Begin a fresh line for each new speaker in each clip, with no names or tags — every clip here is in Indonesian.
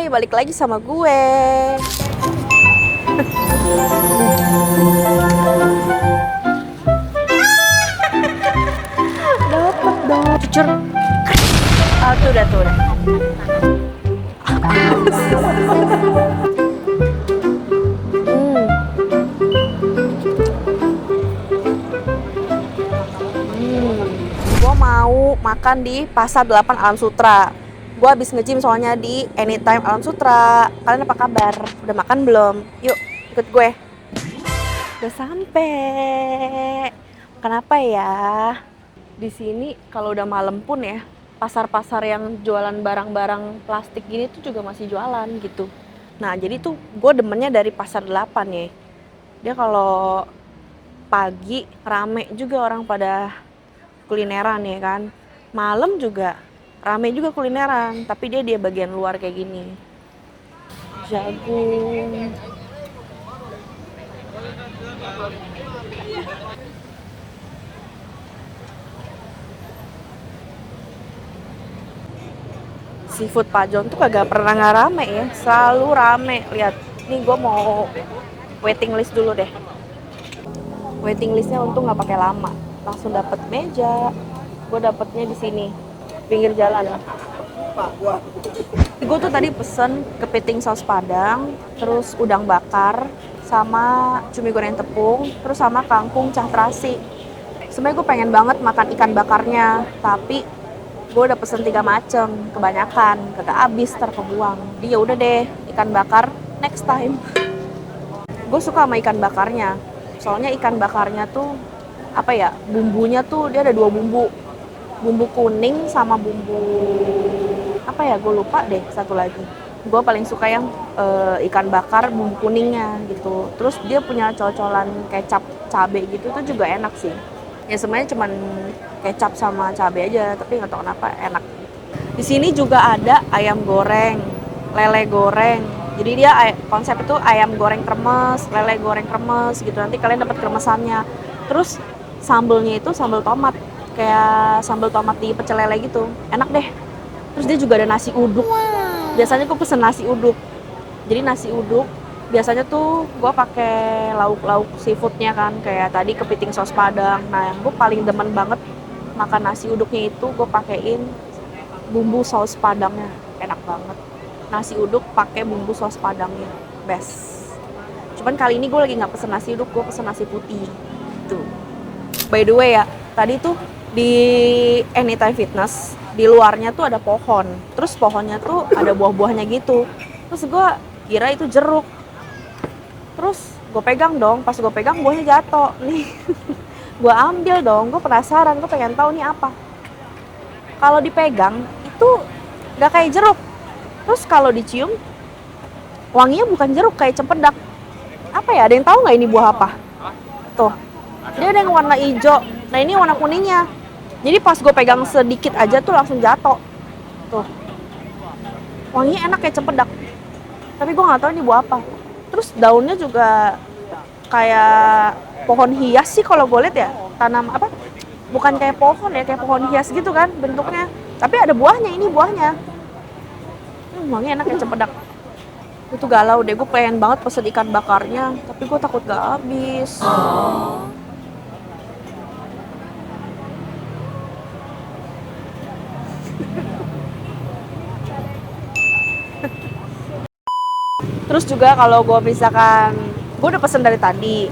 Hai, balik lagi sama gue. Dapat dong. Cucur. Ah, tuh udah, tuh udah. Gue mau makan di Pasar 8 Alam Sutra. Gue habis nge-gym soalnya di Anytime Alam Sutra. Kalian apa kabar? Udah makan belum? Yuk, ikut gue. Udah sampai. Kenapa ya? Di sini kalau udah malam pun ya, pasar-pasar yang jualan barang-barang plastik gini tuh juga masih jualan gitu. Nah, jadi tuh gue demennya dari Pasar 8 ya. Dia kalau pagi rame juga orang pada kulineran ya kan. Malam juga rame juga kulineran, tapi dia bagian luar kayak gini. Jagung. Seafood Pak John tuh kagak pernah nggak rame ya, selalu rame. Lihat, nih gue mau waiting list dulu deh. Waiting listnya untung nggak pakai lama, langsung dapet meja. Gue dapetnya di sini, pinggir jalan. Gue tuh tadi pesen kepiting saus padang, terus udang bakar, sama cumi goreng tepung, terus sama kangkung cah terasi. Sebenarnya gue pengen banget makan ikan bakarnya, tapi gue udah pesen 3 macem, kebanyakan, kagak habis, terkebuang. Dia udah deh, ikan bakar next time. Gue suka sama ikan bakarnya, soalnya ikan bakarnya tuh apa ya, bumbunya tuh dia ada 2 bumbu kuning sama bumbu apa ya, gue lupa deh satu lagi. Gue paling suka yang ikan bakar bumbu kuningnya gitu. Terus dia punya cocolan kecap cabe gitu tuh juga enak sih. Ya sebenarnya cuman kecap sama cabe aja, tapi nggak tahu kenapa enak. Di sini juga ada ayam goreng, lele goreng. Jadi dia konsep itu ayam goreng kremes, lele goreng kremes gitu. Nanti kalian dapat kremesannya. Terus sambelnya itu sambal tomat, kayak sambal tomat di pecel lele gitu. Enak deh. Terus dia juga ada nasi uduk. Biasanya gue pesen nasi uduk. Jadi nasi uduk biasanya tuh gue pakai lauk-lauk seafoodnya kan, kayak tadi kepiting saus padang. Nah, yang gue paling demen banget makan nasi uduknya itu gue pakein bumbu saus padangnya, enak banget. Nasi uduk pakai bumbu saus padangnya, best. Cuman kali ini gue lagi nggak pesen nasi uduk, gue pesen nasi putih. Tuh. By the way ya, tadi tuh di Anytime Fitness di luarnya tuh ada pohon. Terus pohonnya tuh ada buah-buahnya gitu. Terus gue kira itu jeruk. Terus gue pegang dong, pas gue pegang buahnya jatuh nih. Gue ambil dong, gue penasaran, gue pengen tahu nih apa. Kalau dipegang itu nggak kayak jeruk. Terus kalau dicium wanginya bukan jeruk, kayak cempedak. Apa ya, ada yang tahu nggak ini buah apa? Tuh, dia ada yang warna hijau, nah ini warna kuningnya. Jadi pas gue pegang sedikit aja tuh langsung jatuh. Tuh, wanginya enak kayak cempedak. Tapi gue nggak tahu ini buah apa. Terus daunnya juga kayak pohon hias sih kalau gue lihat ya, tanam apa? Bukan kayak pohon ya, kayak pohon hias gitu kan bentuknya. Tapi ada buahnya, ini buahnya. Wanginya enak kayak cempedak. Itu galau deh, gue pengen banget pesen ikan bakarnya, tapi gue takut gak habis. Terus juga kalau gue misalkan, gue udah pesen dari tadi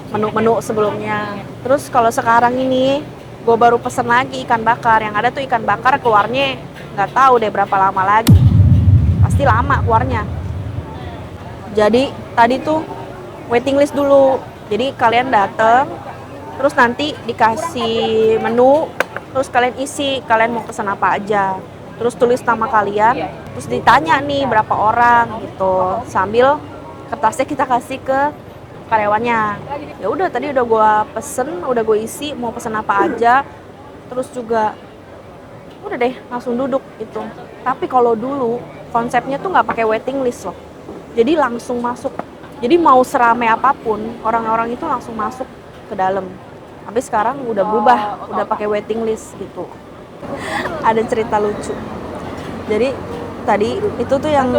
menu-menu sebelumnya. Terus kalau sekarang ini gue baru pesen lagi ikan bakar. Yang ada tuh ikan bakar keluarnya nggak tahu deh berapa lama lagi. Pasti lama keluarnya. Jadi tadi tuh waiting list dulu. Jadi kalian dateng, terus nanti dikasih menu, terus kalian isi kalian mau pesen apa aja. Terus tulis nama kalian, terus ditanya nih berapa orang gitu. Sambil kertasnya kita kasih ke karyawannya. Ya udah tadi udah gue pesen, udah gue isi mau pesen apa aja. Terus juga udah deh langsung duduk gitu. Tapi kalau dulu konsepnya tuh nggak pakai waiting list loh. Jadi langsung masuk. Jadi mau seramai apapun orang-orang itu langsung masuk ke dalam. Tapi sekarang udah berubah, udah pakai waiting list gitu. Ada cerita lucu. Jadi tadi itu tuh yang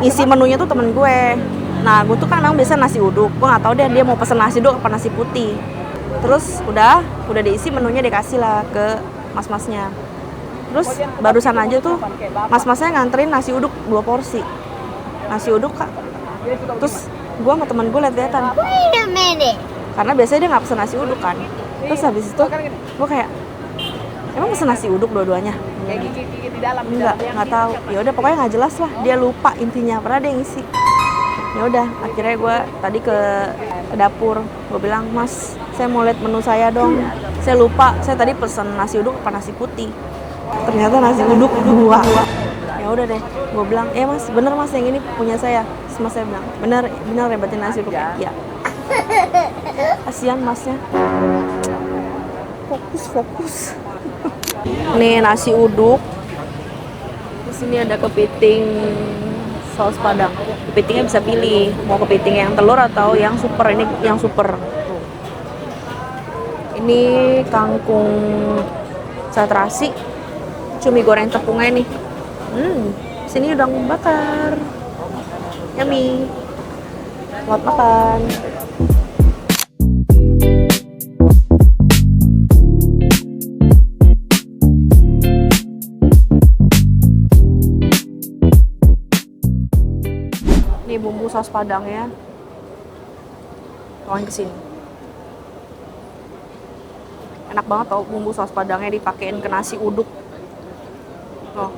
isi menunya tuh temen gue. Nah gue tuh kan memang biasa nasi uduk, gue nggak tahu deh dia mau pesen nasi uduk apa nasi putih. Terus udah diisi menunya, dikasih lah ke mas-masnya. Terus barusan aja tuh mas-masnya nganterin nasi uduk 2 porsi nasi uduk kak. Terus gue sama temen gue liat-liatan karena biasanya dia nggak pesen nasi uduk kan. Terus habis itu gue kayak, emang pesen nasi uduk dua-duanya? Nggak tahu. Ya udah pokoknya nggak jelas lah, dia lupa intinya, pernah dia ngisi. Ya udah akhirnya gue tadi ke dapur, gue bilang, mas saya mau lihat menu saya dong, saya lupa saya tadi pesen nasi uduk apa nasi putih. Ternyata nasi uduk 2. Ya udah deh, gue bilang, mas bener mas yang ini punya saya. Terus mas saya bilang, bener rebatin nasi uduk ya. Kasihan masnya, fokus. Nih nasi uduk. Di sini ada kepiting saus padang. Kepitingnya bisa pilih, mau kepiting yang telur atau yang super. Ini yang super. Ini kangkung terasi, cumi goreng tepungnya nih. Sini udang bakar. Yummy. Selamat makan. Nih bumbu saus padangnya. Tuangin ke sini. Enak banget tau bumbu saus padangnya dipakein ke nasi uduk. Loh.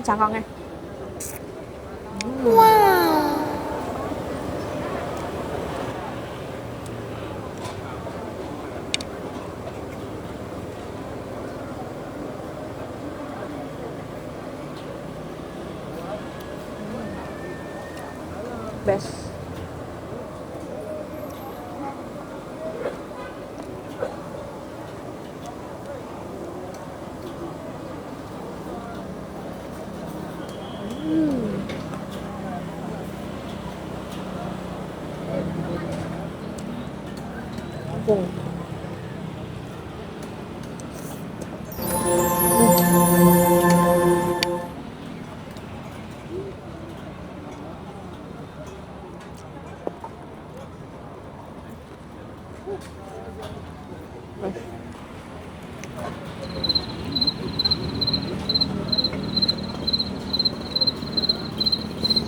Cangkangnya. Wow. Best. Tepung.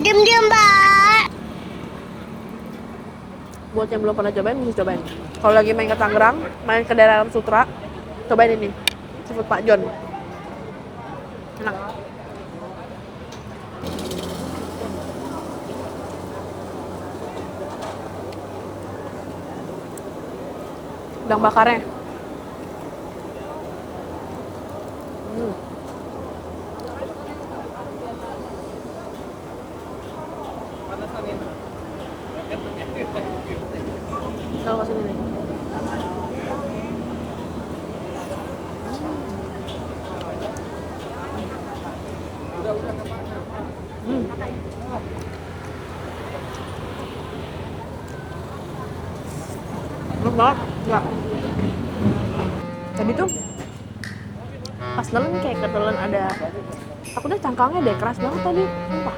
Diam-diam, Mbak.
Buat yang belum pernah cobain, mesti cobain. Kalau lagi main ke Tangerang, main ke daerah Alam Sutra, cobain ini, seafood Pak John. Enak. Udang bakarnya. Kalau kesini nih. Enak banget. Enggak. Tadi tuh pas nelen kayak ketelan ada, takutnya cangkangnya deh keras banget tadi, sumpah.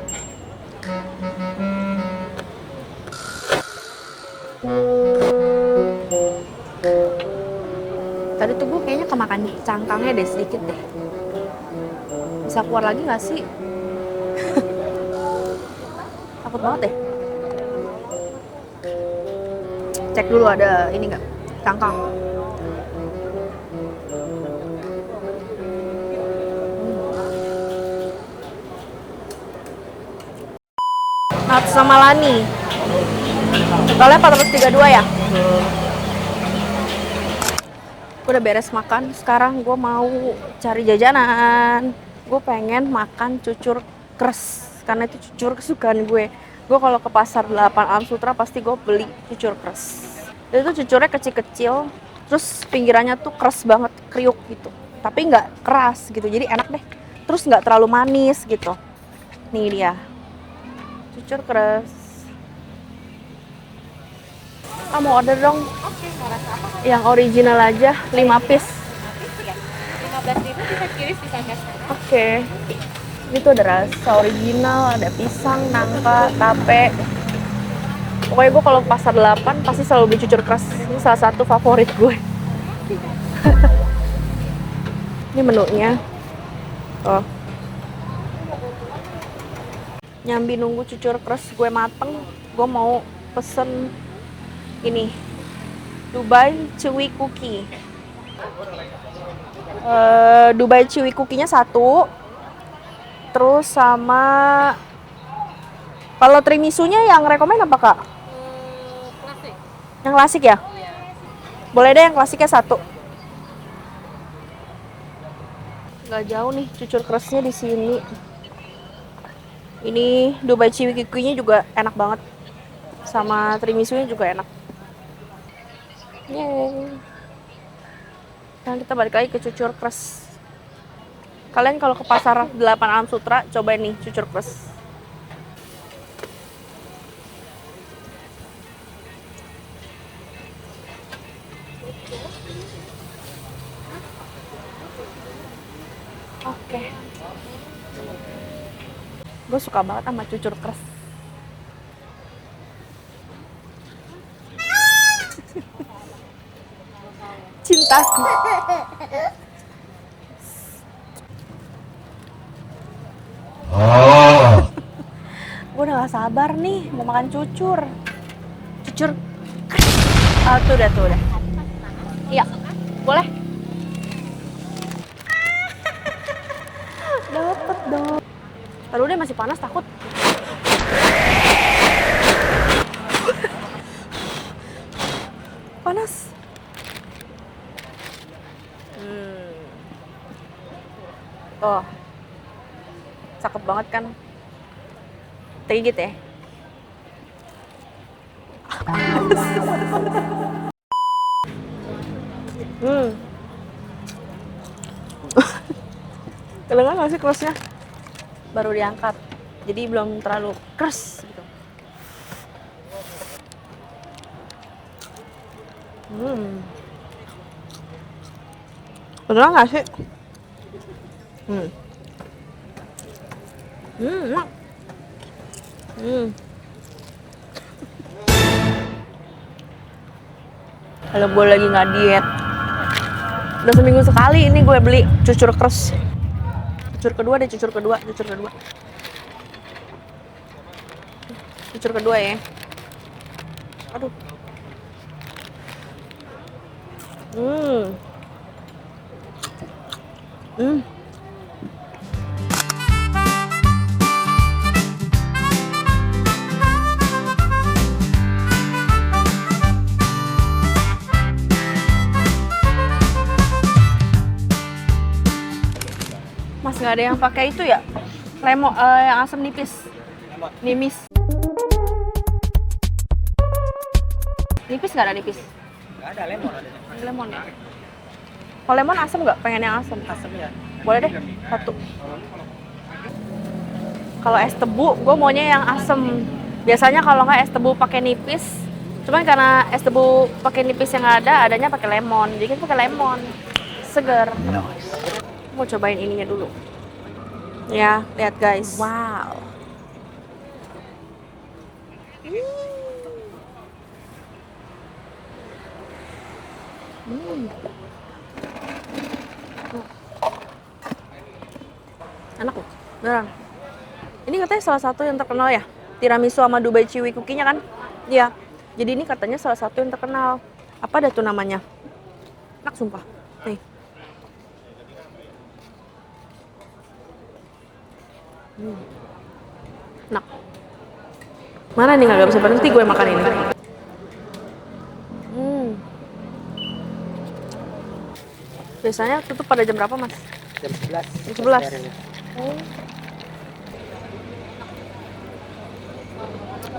Tadi tuh gue kayaknya kemakan cangkangnya deh sedikit deh. Bisa keluar lagi nggak sih? Takut banget deh. Cek dulu ada ini nggak, cangkang. Nat sama Lani. Totalnya 432 ya? Gue udah beres makan, sekarang gue mau cari jajanan. Gue pengen makan cucur kres, karena itu cucur kesukaan gue. Gue kalau ke pasar 8 Alam Sutra pasti gue beli cucur kres. Itu cucurnya kecil-kecil, terus pinggirannya tuh keras banget, kriuk gitu. Tapi nggak keras gitu, jadi enak deh. Terus nggak terlalu manis gitu. Nih dia, cucur kres. Ah, mau order dong.
Oke, mau rasa apa?
Yang original aja, 5 piece.
Ya. 15.000 bisa kiris di sana.
Oke. Itu ada rasa original, ada pisang, nangka, tape. Pokoknya gue kalau pasar 8 pasti selalu beli cucur keras. Ini salah satu favorit gue. Ini menunya. Oh. Nyambi nunggu cucur keras gue mateng, gue mau pesen ini Dubai Chewy Cookie. Dubai Chewy Cookie-nya 1. Terus sama kalau tiramisu-nya yang rekomen apa, Kak?
Klasik.
Yang klasik ya? Boleh deh yang klasiknya 1. Nggak jauh nih cucur kerasnya di sini. Ini Dubai Chewy Cookie-nya juga enak banget. Sama tiramisu-nya juga enak. Yeay. Sekarang kita balik lagi ke cucur keras. Kalian kalau ke pasar 8 Alam Sutra, cobain nih cucur keras. Oke. Gue suka banget sama cucur keras. Cintaku. Gue udah gak sabar nih mau makan cucur. Cucur. Ah, tuh udah. Iya, boleh. Dapet dong. Taruh deh, masih panas takut. Panas. Oh, cakep banget kan? Tegit ya. Kedengeran nggak sih kerasnya? Baru diangkat, jadi belum terlalu keras gitu. Beneran nggak sih? Enak. Kalau gue lagi nggak diet, udah seminggu sekali ini gue beli cucur keras. Cucur kedua deh, cucur kedua. Cucur kedua ya. Aduh. Mas, nggak ada yang pakai itu ya? Lemon, yang asam nipis. Nimis. Nipis nggak ada nipis?
Nggak ada, lemon ada.
Lemon ya? Kalau lemon asam nggak? Pengen yang asam?
Asam ya.
Boleh deh, 1. Kalau es tebu, gue maunya yang asam. Biasanya kalau nggak es tebu pakai nipis. Cuman karena es tebu pakai nipis yang ada, adanya pakai lemon. Jadi kita pakai lemon. Seger. Mau cobain ininya dulu. Ya, lihat guys. Wow. Enak loh, beneran. Ini katanya salah satu yang terkenal ya, tiramisu sama Dubai Chewy Cookie-nya kan? Iya. Jadi ini katanya salah satu yang terkenal. Apa dah tuh namanya? Enak sumpah. Nih. Enak. Mana nih nggak bisa berhenti gue makan ini. Biasanya tutup pada jam berapa, Mas?
Jam 11.
Jam 11.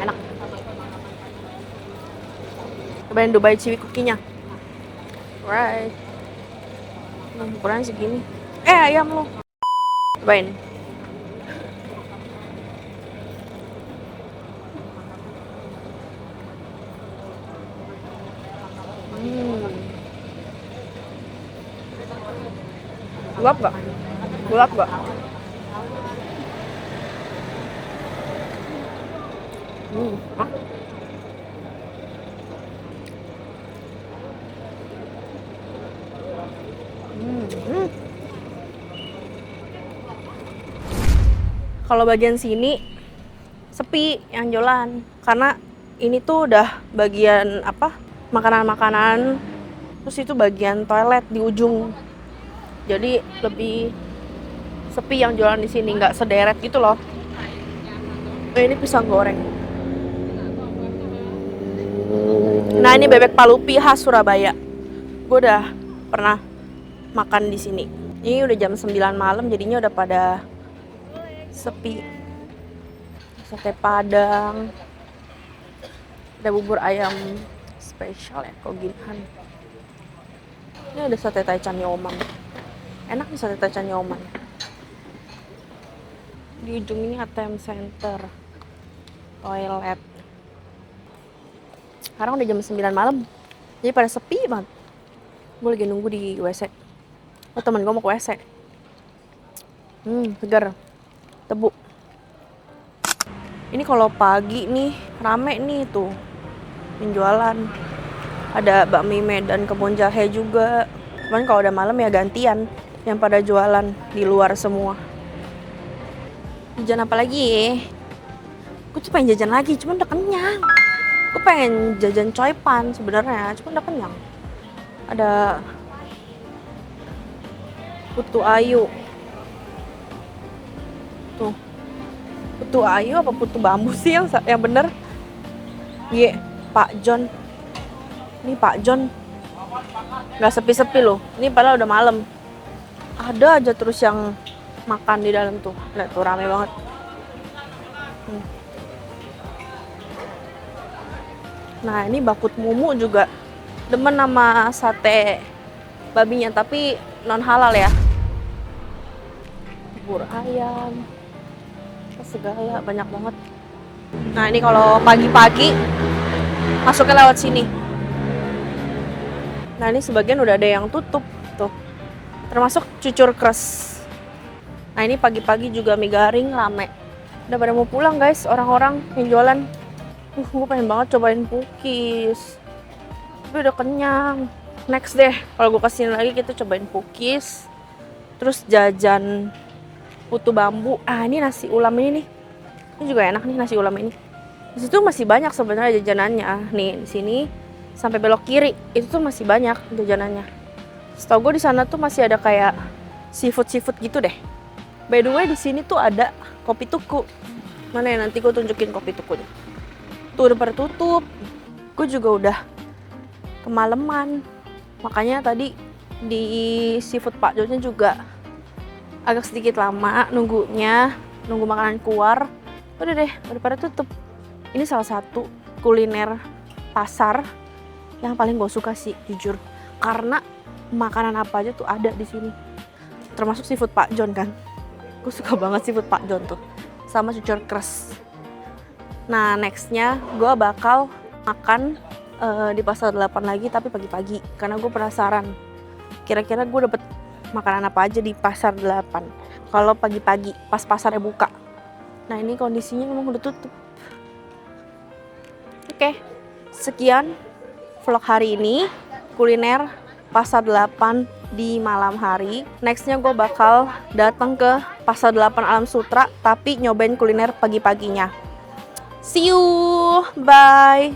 Enak. Cobain Dubai Chewy Cookie-nya. Right. Ukuran segini. Ayam lu. Cobain. Gelap gak? Gelap gak? Ah. Kalau bagian sini sepi yang jualan karena ini tuh udah bagian apa makanan-makanan, terus itu bagian toilet di ujung, jadi lebih sepi yang jualan di sini, nggak sederet gitu loh. Ini pisang goreng. Nah ini bebek palupi khas Surabaya. Gue udah pernah makan di sini. Ini udah jam 9 malam jadinya udah pada sepi. Sate Padang. Ada bubur ayam spesial ya, Koginhan. Ini ada sate Taichan Yoman. Enak nih sate Taichan Yoman. Di ujung ini ATM Center. Toilet. Sekarang udah jam 9 malam. Jadi pada sepi banget. Gue lagi nunggu di WC. Oh temen gue mau ke WC. Segar. Tebu. Ini kalau pagi nih rame nih tuh penjualan. Ada bakmi Medan Kebon Jahe juga. Cuman kalau udah malam ya gantian yang pada jualan di luar semua. Jajan apa lagi ya? Gue tuh pengen jajan lagi, cuman udah kenyang. Gue pengen jajan coipan sebenarnya, cuman udah kenyang. Ada putu ayu. Tuh. Putu ayu apa putu bambu sih yang bener? Iya, Pak John. Ini Pak John. Gak sepi-sepi loh. Ini padahal udah malam. Ada aja terus yang makan di dalam tuh. Lihat tuh rame banget. Nah ini bakut mumu juga demen sama sate babinya, tapi non halal ya. Bubur ayam segala banyak banget. Nah ini kalau pagi-pagi masuknya lewat sini. Nah ini sebagian udah ada yang tutup tuh, termasuk cucur kres. Nah ini pagi-pagi juga mie garing rame. Udah pada mau pulang guys orang-orang yang jualan. Gue pengen banget cobain pukis, tapi udah kenyang. Next deh kalau gue kesini lagi kita cobain pukis, terus jajan putu bambu. Ini nasi ulam ini nih, ini juga enak nih nasi ulam ini. Di situ masih banyak sebenarnya jajanannya. Nih di sini sampai belok kiri itu tuh masih banyak jajanannya. Setahu gue di sana tuh masih ada kayak seafood gitu deh. By the way di sini tuh ada kopi tuku. Mana ya nanti gue tunjukin kopi tukunya. Tuh udah pada tutup. Gue juga udah kemalaman. Makanya tadi di seafood Pak Jonya juga agak sedikit lama nunggunya, nunggu makanan keluar. Udah deh, udah pada tutup. Ini salah satu kuliner pasar yang paling gue suka sih, jujur. Karena makanan apa aja tuh ada di sini. Termasuk seafood Pak John kan. Gue suka banget seafood Pak John tuh. Sama cucur kres. Nah, nextnya gue bakal makan di Pasar 8 lagi tapi pagi-pagi. Karena gue penasaran. Kira-kira gue dapet makanan apa aja di Pasar 8 kalau pagi-pagi pas pasarnya buka. Nah ini kondisinya memang udah tutup. Oke, sekian vlog hari ini kuliner Pasar 8 di malam hari. Nextnya gue bakal datang ke Pasar 8 Alam Sutra tapi nyobain kuliner pagi-paginya. See you, bye.